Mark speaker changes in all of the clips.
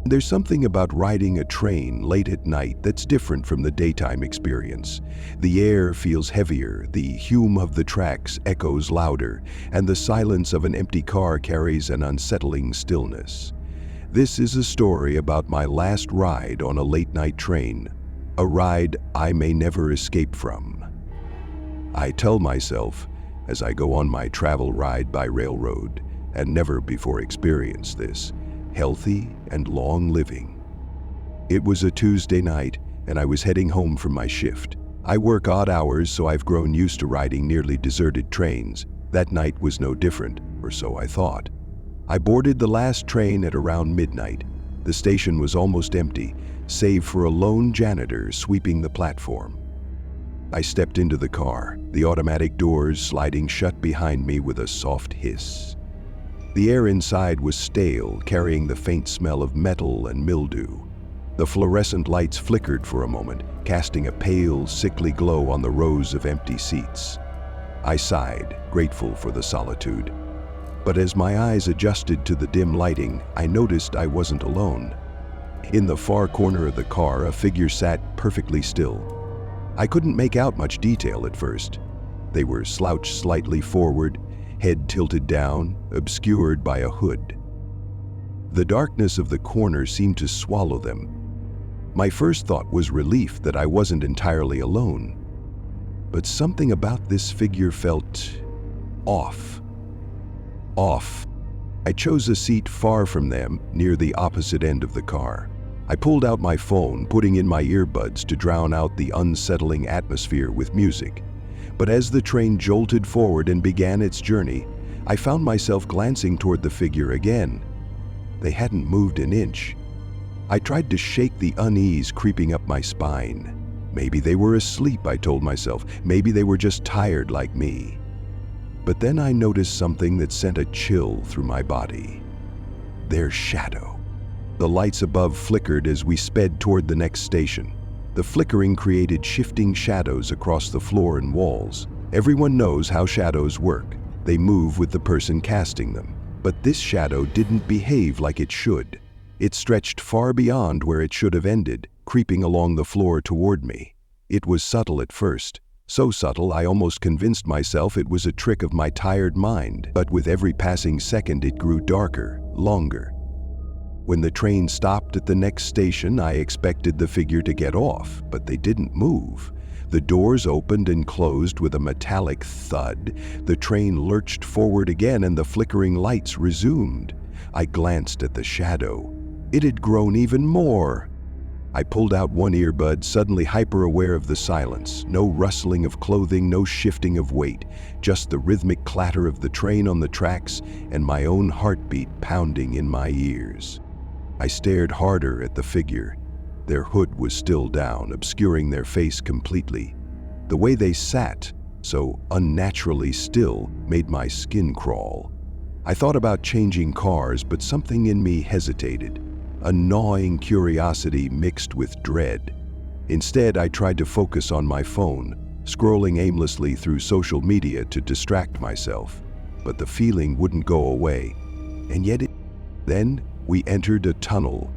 Speaker 1: There's something about riding a train late at night that's different from the daytime experience. The air feels heavier, the hum of the tracks echoes louder, and the silence of an empty car carries an unsettling stillness. This is a story about my last ride on a late-night train, a ride I may never escape from. I tell myself, as I go on my travel ride by railroad, and never before experienced this, healthy and long living. It was a Tuesday night, and I was heading home from my shift. I work odd hours, so I've grown used to riding nearly deserted trains. That night was no different, or so I thought. I boarded the last train at around midnight. The station was almost empty, save for a lone janitor sweeping the platform. I stepped into the car, the automatic doors sliding shut behind me with a soft hiss. The air inside was stale, carrying the faint smell of metal and mildew. The fluorescent lights flickered for a moment, casting a pale, sickly glow on the rows of empty seats. I sighed, grateful for the solitude. But as my eyes adjusted to the dim lighting, I noticed I wasn't alone. In the far corner of the car, a figure sat perfectly still. I couldn't make out much detail at first. They were slouched slightly forward, head tilted down, obscured by a hood. The darkness of the corner seemed to swallow them. My first thought was relief that I wasn't entirely alone. But something about this figure felt off. I chose a seat far from them, near the opposite end of the car. I pulled out my phone, putting in my earbuds to drown out the unsettling atmosphere with music. But as the train jolted forward and began its journey, I found myself glancing toward the figure again. They hadn't moved an inch. I tried to shake the unease creeping up my spine. Maybe they were asleep, I told myself. Maybe they were just tired like me. But then I noticed something that sent a chill through my body. Their shadow. The lights above flickered as we sped toward the next station. The flickering created shifting shadows across the floor and walls. Everyone knows how shadows work. They move with the person casting them. But this shadow didn't behave like it should. It stretched far beyond where it should have ended, creeping along the floor toward me. It was subtle at first. So subtle I almost convinced myself it was a trick of my tired mind. But with every passing second it grew darker, longer. When the train stopped at the next station, I expected the figure to get off, but they didn't move. The doors opened and closed with a metallic thud. The train lurched forward again and the flickering lights resumed. I glanced at the shadow. It had grown even more. I pulled out one earbud, suddenly hyper-aware of the silence. No rustling of clothing, no shifting of weight, just the rhythmic clatter of the train on the tracks and my own heartbeat pounding in my ears. I stared harder at the figure. Their hood was still down, obscuring their face completely. The way they sat, so unnaturally still, made my skin crawl. I thought about changing cars, but something in me hesitated. A gnawing curiosity mixed with dread. Instead, I tried to focus on my phone, scrolling aimlessly through social media to distract myself. But the feeling wouldn't go away. And yet Then we entered a tunnel.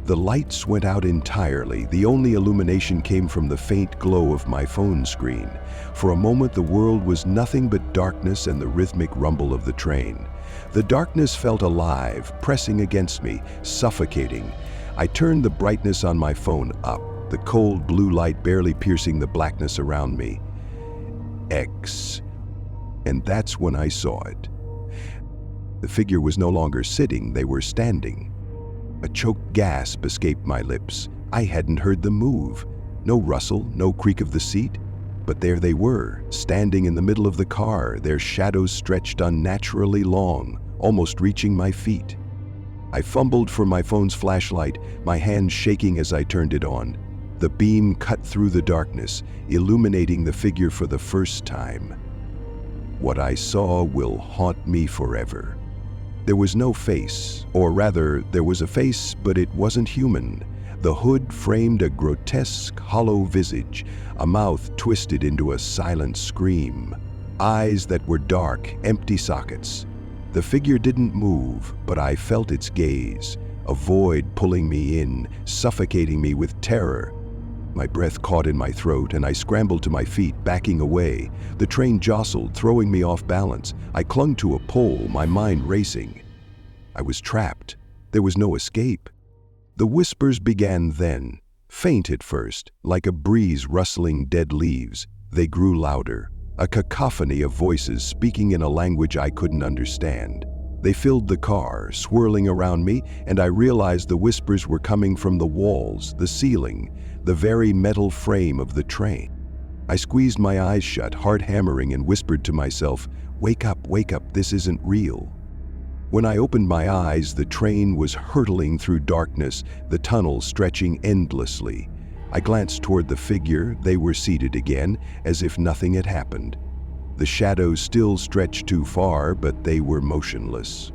Speaker 1: The lights went out entirely. The only illumination came from the faint glow of my phone screen. For a moment, the world was nothing but darkness and the rhythmic rumble of the train. The darkness felt alive, pressing against me, suffocating. I turned the brightness on my phone up, the cold blue light barely piercing the blackness around me. X. And that's when I saw it. The figure was no longer sitting, they were standing. A choked gasp escaped my lips. I hadn't heard them move. No rustle, no creak of the seat. But there they were, standing in the middle of the car, their shadows stretched unnaturally long, almost reaching my feet. I fumbled for my phone's flashlight, my hand shaking as I turned it on. The beam cut through the darkness, illuminating the figure for the first time. What I saw will haunt me forever. There was no face, or rather, there was a face, but it wasn't human. The hood framed a grotesque, hollow visage, a mouth twisted into a silent scream, eyes that were dark, empty sockets. The figure didn't move, but I felt its gaze, a void pulling me in, suffocating me with terror. My breath caught in my throat and I scrambled to my feet, backing away. The train jostled, throwing me off balance. I clung to a pole, my mind racing. I was trapped. There was no escape. The whispers began then, faint at first, like a breeze rustling dead leaves. They grew louder, a cacophony of voices speaking in a language I couldn't understand. They filled the car, swirling around me, and I realized the whispers were coming from the walls, the ceiling, the very metal frame of the train. I squeezed my eyes shut, heart hammering, and whispered to myself, wake up, this isn't real." When I opened my eyes, the train was hurtling through darkness, the tunnel stretching endlessly. I glanced toward the figure. They were seated again, as if nothing had happened. The shadows still stretched too far, but they were motionless.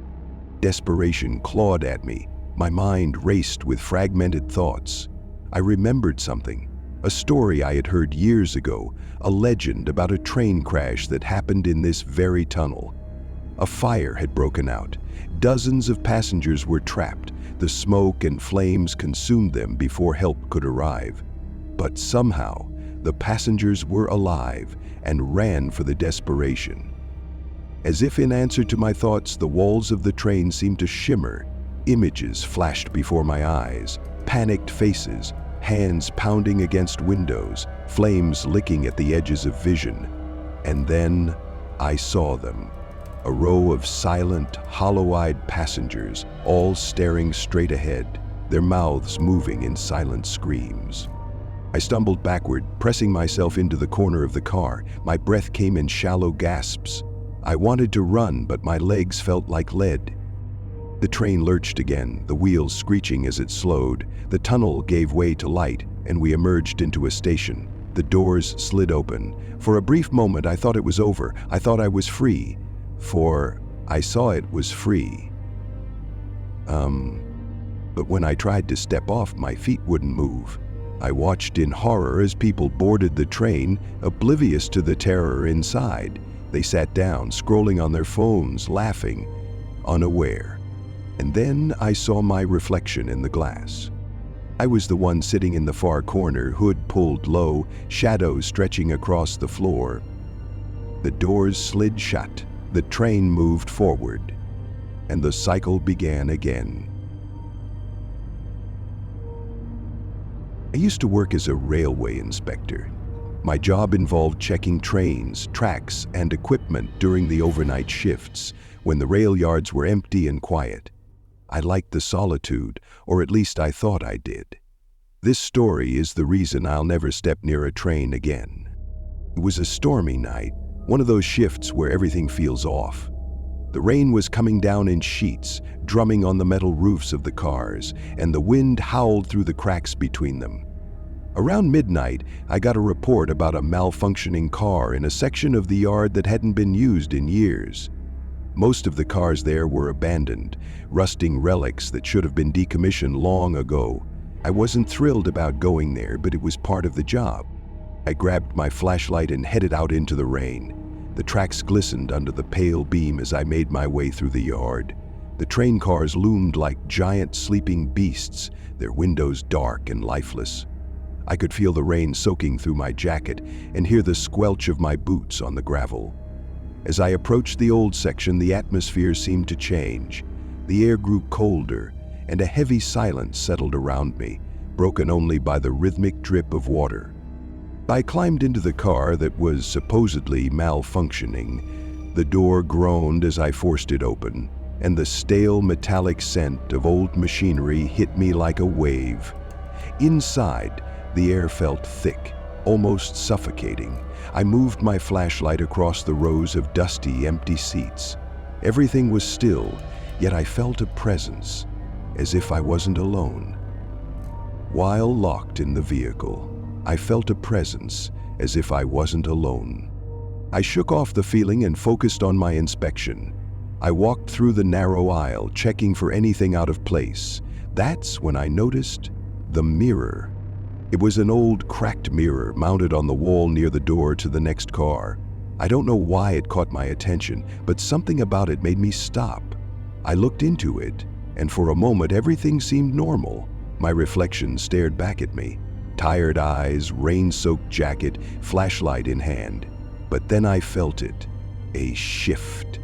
Speaker 1: Desperation clawed at me. My mind raced with fragmented thoughts. I remembered something, a story I had heard years ago, a legend about a train crash that happened in this very tunnel. A fire had broken out. Dozens of passengers were trapped. The smoke and flames consumed them before help could arrive. But somehow, the passengers were alive and ran for the desperation. As if in answer to my thoughts, the walls of the train seemed to shimmer. Images flashed before my eyes, panicked faces, hands pounding against windows, flames licking at the edges of vision. And then I saw them. A row of silent, hollow-eyed passengers, all staring straight ahead, their mouths moving in silent screams. I stumbled backward, pressing myself into the corner of the car. My breath came in shallow gasps. I wanted to run, but my legs felt like lead. The train lurched again, the wheels screeching as it slowed. The tunnel gave way to light, and we emerged into a station. The doors slid open. For a brief moment, I thought it was over. I thought I was free. For I saw it was free. But when I tried to step off, my feet wouldn't move. I watched in horror as people boarded the train, oblivious to the terror inside. They sat down, scrolling on their phones, laughing, unaware. And then I saw my reflection in the glass. I was the one sitting in the far corner, hood pulled low, shadows stretching across the floor. The doors slid shut. The train moved forward, and the cycle began again. I used to work as a railway inspector. My job involved checking trains, tracks, and equipment during the overnight shifts, when the rail yards were empty and quiet. I liked the solitude, or at least I thought I did. This story is the reason I'll never step near a train again. It was a stormy night. One of those shifts where everything feels off. The rain was coming down in sheets, drumming on the metal roofs of the cars, and the wind howled through the cracks between them. Around midnight, I got a report about a malfunctioning car in a section of the yard that hadn't been used in years. Most of the cars there were abandoned, rusting relics that should have been decommissioned long ago. I wasn't thrilled about going there, but it was part of the job. I grabbed my flashlight and headed out into the rain. The tracks glistened under the pale beam as I made my way through the yard. The train cars loomed like giant sleeping beasts, their windows dark and lifeless. I could feel the rain soaking through my jacket and hear the squelch of my boots on the gravel. As I approached the old section, the atmosphere seemed to change. The air grew colder, and a heavy silence settled around me, broken only by the rhythmic drip of water. I climbed into the car that was supposedly malfunctioning. The door groaned as I forced it open, and the stale metallic scent of old machinery hit me like a wave. Inside, the air felt thick, almost suffocating. I moved my flashlight across the rows of dusty, empty seats. Everything was still, yet I felt a presence, as if I wasn't alone. While locked in the vehicle, I felt a presence, as if I wasn't alone. I shook off the feeling and focused on my inspection. I walked through the narrow aisle, checking for anything out of place. That's when I noticed the mirror. It was an old, cracked mirror mounted on the wall near the door to the next car. I don't know why it caught my attention, but something about it made me stop. I looked into it, and for a moment everything seemed normal. My reflection stared back at me, tired eyes, rain-soaked jacket, flashlight in hand. But then I felt it, a shift.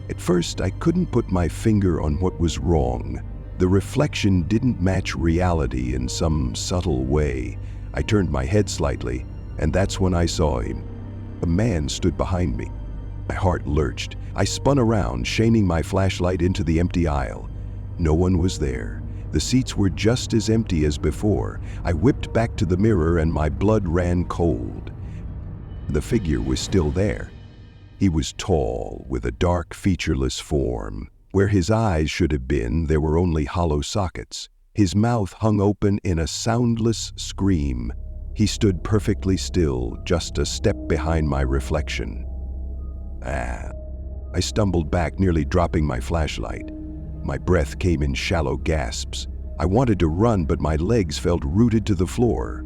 Speaker 1: At first, I couldn't put my finger on what was wrong. The reflection didn't match reality in some subtle way. I turned my head slightly, and that's when I saw him. A man stood behind me. My heart lurched. I spun around, shining my flashlight into the empty aisle. No one was there. The seats were just as empty as before. I whipped back to the mirror and my blood ran cold. The figure was still there. He was tall, with a dark, featureless form. Where his eyes should have been, there were only hollow sockets. His mouth hung open in a soundless scream. He stood perfectly still, just a step behind my reflection. I stumbled back, nearly dropping my flashlight. My breath came in shallow gasps. I wanted to run, but my legs felt rooted to the floor.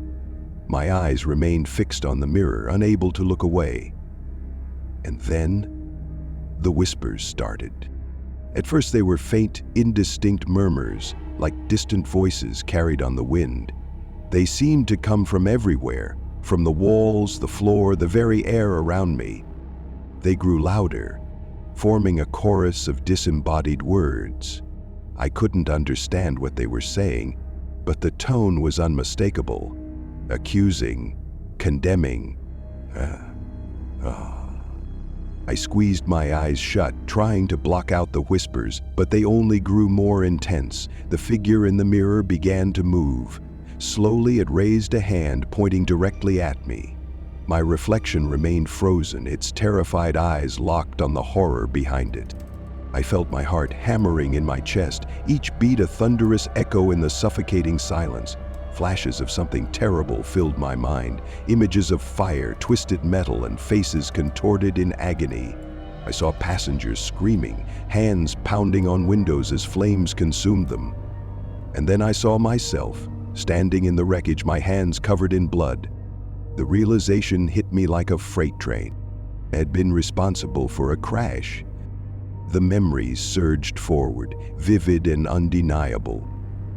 Speaker 1: My eyes remained fixed on the mirror, unable to look away. And then, the whispers started. At first they were faint, indistinct murmurs, like distant voices carried on the wind. They seemed to come from everywhere, from the walls, the floor, the very air around me. They grew louder, forming a chorus of disembodied words. I couldn't understand what they were saying, but the tone was unmistakable, accusing, condemning. I squeezed my eyes shut, trying to block out the whispers, but they only grew more intense. The figure in the mirror began to move. Slowly it raised a hand, pointing directly at me. My reflection remained frozen, its terrified eyes locked on the horror behind it. I felt my heart hammering in my chest, each beat a thunderous echo in the suffocating silence. Flashes of something terrible filled my mind, images of fire, twisted metal, and faces contorted in agony. I saw passengers screaming, hands pounding on windows as flames consumed them. And then I saw myself, standing in the wreckage, my hands covered in blood. The realization hit me like a freight train. I had been responsible for a crash. The memories surged forward, vivid and undeniable.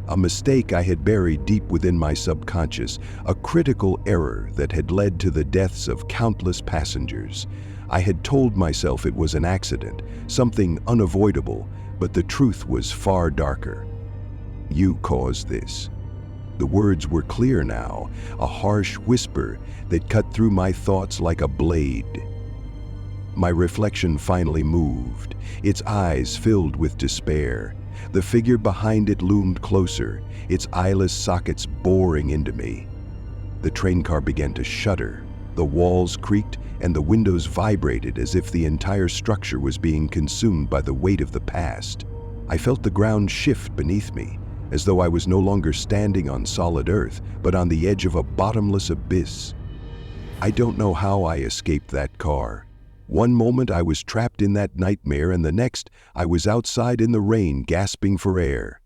Speaker 1: A mistake I had buried deep within my subconscious, a critical error that had led to the deaths of countless passengers. I had told myself it was an accident, something unavoidable, but the truth was far darker. You caused this. The words were clear now, a harsh whisper that cut through my thoughts like a blade. My reflection finally moved, its eyes filled with despair. The figure behind it loomed closer, its eyeless sockets boring into me. The train car began to shudder. The walls creaked and the windows vibrated as if the entire structure was being consumed by the weight of the past. I felt the ground shift beneath me, as though I was no longer standing on solid earth, but on the edge of a bottomless abyss. I don't know how I escaped that car. One moment I was trapped in that nightmare, and the next I was outside in the rain, gasping for air.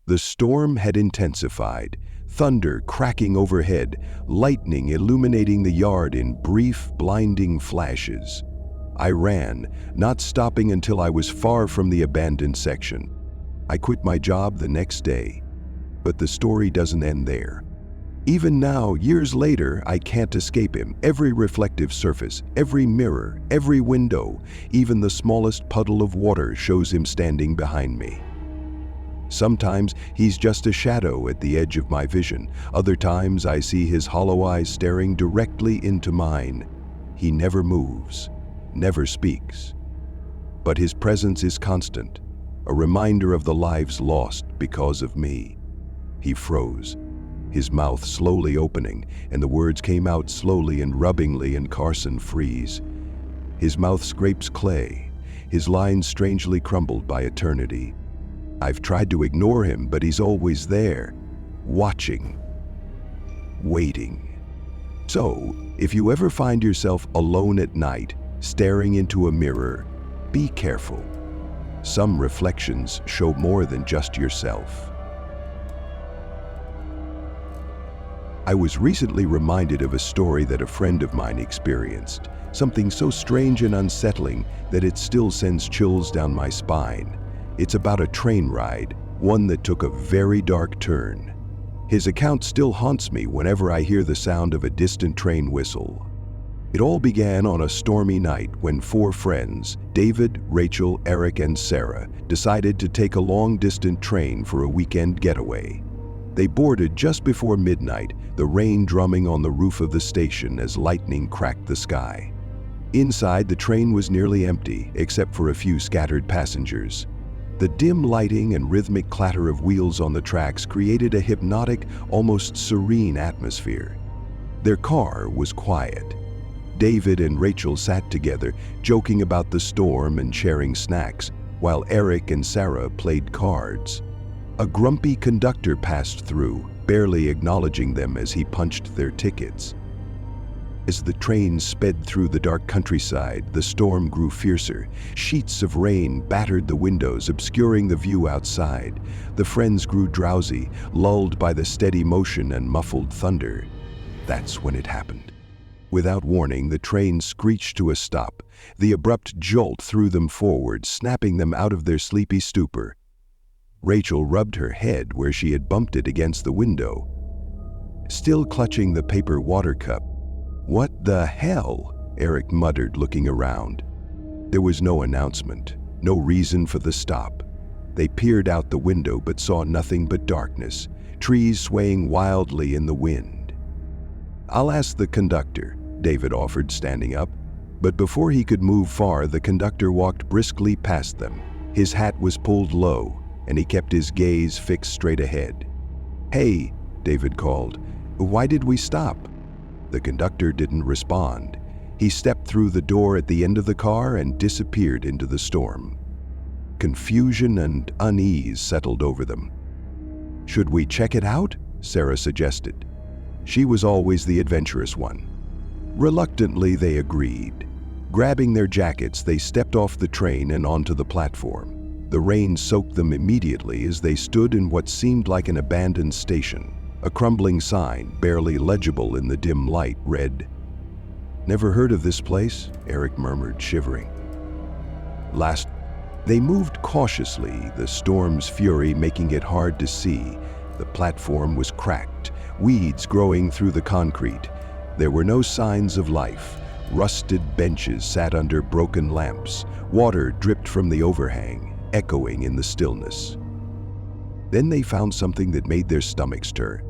Speaker 1: The storm had intensified, thunder cracking overhead, lightning illuminating the yard in brief, blinding flashes. I ran, not stopping until I was far from the abandoned section. I quit my job the next day. But the story doesn't end there. Even now, years later, I can't escape him. Every reflective surface, every mirror, every window, even the smallest puddle of water shows him standing behind me. Sometimes he's just a shadow at the edge of my vision. Other times I see his hollow eyes staring directly into mine. He never moves, never speaks. But his presence is constant, a reminder of the lives lost because of me. He froze, his mouth slowly opening, and the words came out slowly and rubbingly, and Carson freeze. His mouth scrapes clay, his lines strangely crumbled by eternity. I've tried to ignore him, but he's always there, watching, waiting. So, if you ever find yourself alone at night, staring into a mirror, be careful. Some reflections show more than just yourself. I was recently reminded of a story that a friend of mine experienced, something so strange and unsettling that it still sends chills down my spine. It's about a train ride, one that took a very dark turn. His account still haunts me whenever I hear the sound of a distant train whistle. It all began on a stormy night when 4 friends, David, Rachel, Eric, and Sarah, decided to take a long-distance train for a weekend getaway. They boarded just before midnight, the rain drumming on the roof of the station as lightning cracked the sky. Inside, the train was nearly empty, except for a few scattered passengers. The dim lighting and rhythmic clatter of wheels on the tracks created a hypnotic, almost serene atmosphere. Their car was quiet. David and Rachel sat together, joking about the storm and sharing snacks, while Eric and Sarah played cards. A grumpy conductor passed through, barely acknowledging them as he punched their tickets. As the train sped through the dark countryside, the storm grew fiercer. Sheets of rain battered the windows, obscuring the view outside. The friends grew drowsy, lulled by the steady motion and muffled thunder. That's when it happened. Without warning, the train screeched to a stop. The abrupt jolt threw them forward, snapping them out of their sleepy stupor. Rachel rubbed her head where she had bumped it against the window, still clutching the paper water cup. "What the hell?" Eric muttered, looking around. There was no announcement, no reason for the stop. They peered out the window but saw nothing but darkness, trees swaying wildly in the wind. "I'll ask the conductor," David offered, standing up. But before he could move far, the conductor walked briskly past them. His hat was pulled low, and he kept his gaze fixed straight ahead. "Hey," David called, "why did we stop?" The conductor didn't respond. He stepped through the door at the end of the car and disappeared into the storm. Confusion and unease settled over them. "Should we check it out?" Sarah suggested. She was always the adventurous one. Reluctantly, they agreed. Grabbing their jackets, they stepped off the train and onto the platform. The rain soaked them immediately as they stood in what seemed like an abandoned station. A crumbling sign, barely legible in the dim light, read, "Never heard of this place?" Eric murmured, shivering. They moved cautiously, the storm's fury making it hard to see. The platform was cracked, weeds growing through the concrete. There were no signs of life. Rusted benches sat under broken lamps. Water dripped from the overhang, echoing in the stillness. Then they found something that made their stomachs turn.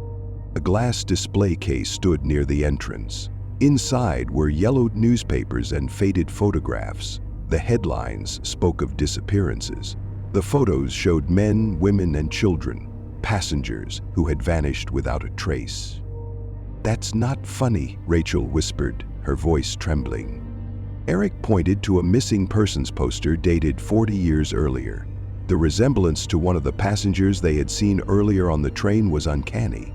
Speaker 1: A glass display case stood near the entrance. Inside were yellowed newspapers and faded photographs. The headlines spoke of disappearances. The photos showed men, women, and children, passengers who had vanished without a trace. "That's not funny," Rachel whispered, her voice trembling. Eric pointed to a missing persons poster dated 40 years earlier. The resemblance to one of the passengers they had seen earlier on the train was uncanny.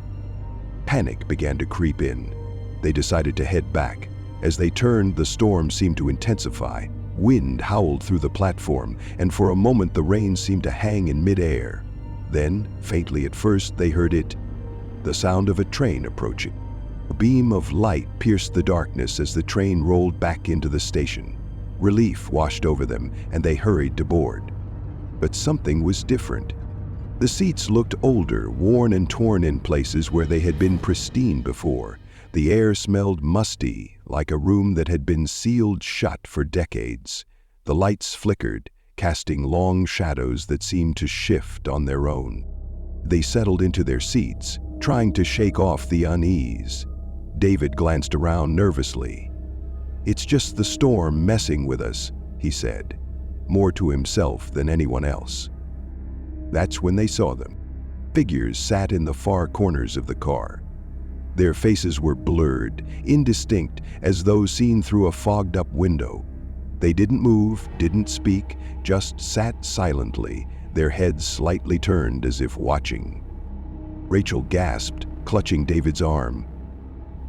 Speaker 1: Panic began to creep in. They decided to head back. As they turned, the storm seemed to intensify. Wind howled through the platform, and for a moment the rain seemed to hang in midair. Then, faintly at first, they heard it, the sound of a train approaching. A beam of light pierced the darkness as the train rolled back into the station. Relief washed over them, and they hurried to board. But something was different. The seats looked older, worn and torn in places where they had been pristine before. The air smelled musty, like a room that had been sealed shut for decades. The lights flickered, casting long shadows that seemed to shift on their own. They settled into their seats, trying to shake off the unease. David glanced around nervously. "It's just the storm messing with us," he said, more to himself than anyone else. That's when they saw them. Figures sat in the far corners of the car. Their faces were blurred, indistinct, as though seen through a fogged-up window. They didn't move, didn't speak, just sat silently, their heads slightly turned as if watching. Rachel gasped, clutching David's arm.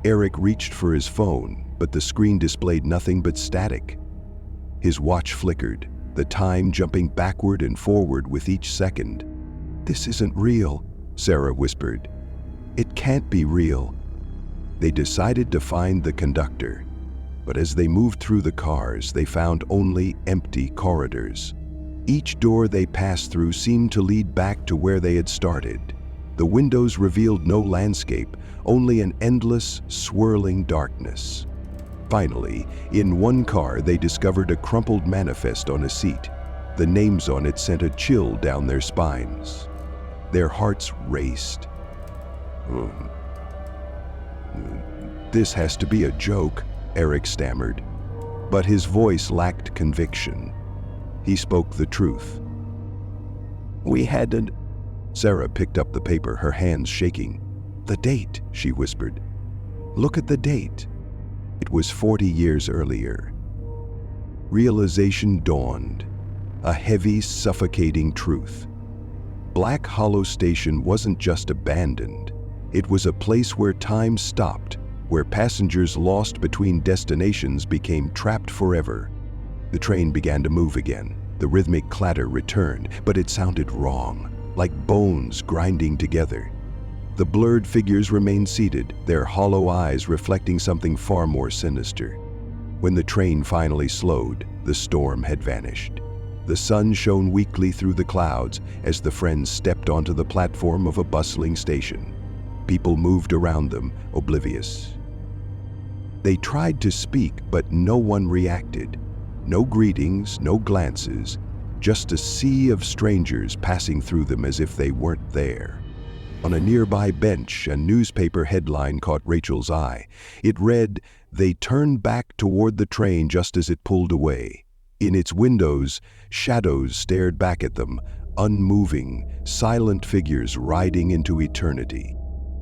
Speaker 1: Eric reached for his phone, but the screen displayed nothing but static. His watch flickered, the time jumping backward and forward with each second. "This isn't real," Sarah whispered. "It can't be real." They decided to find the conductor, but as they moved through the cars, they found only empty corridors. Each door they passed through seemed to lead back to where they had started. The windows revealed no landscape, only an endless, swirling darkness. Finally, in one car they discovered a crumpled manifest on a seat. The names on it sent a chill down their spines. Their hearts raced. "This has to be a joke," Eric stammered. But his voice lacked conviction. He spoke the truth. "We hadn't..." Sarah picked up the paper, her hands shaking. "The date," she whispered. "Look at the date." It was 40 years earlier. Realization dawned. A heavy, suffocating truth. Black Hollow Station wasn't just abandoned. It was a place where time stopped, where passengers lost between destinations became trapped forever. The train began to move again. The rhythmic clatter returned, but it sounded wrong, like bones grinding together. The blurred figures remained seated, their hollow eyes reflecting something far more sinister. When the train finally slowed, the storm had vanished. The sun shone weakly through the clouds as the friends stepped onto the platform of a bustling station. People moved around them, oblivious. They tried to speak, but no one reacted. No greetings, no glances, just a sea of strangers passing through them as if they weren't there. On a nearby bench, a newspaper headline caught Rachel's eye. It read, "They turned back toward the train just as it pulled away." In its windows, shadows stared back at them, unmoving, silent figures riding into eternity.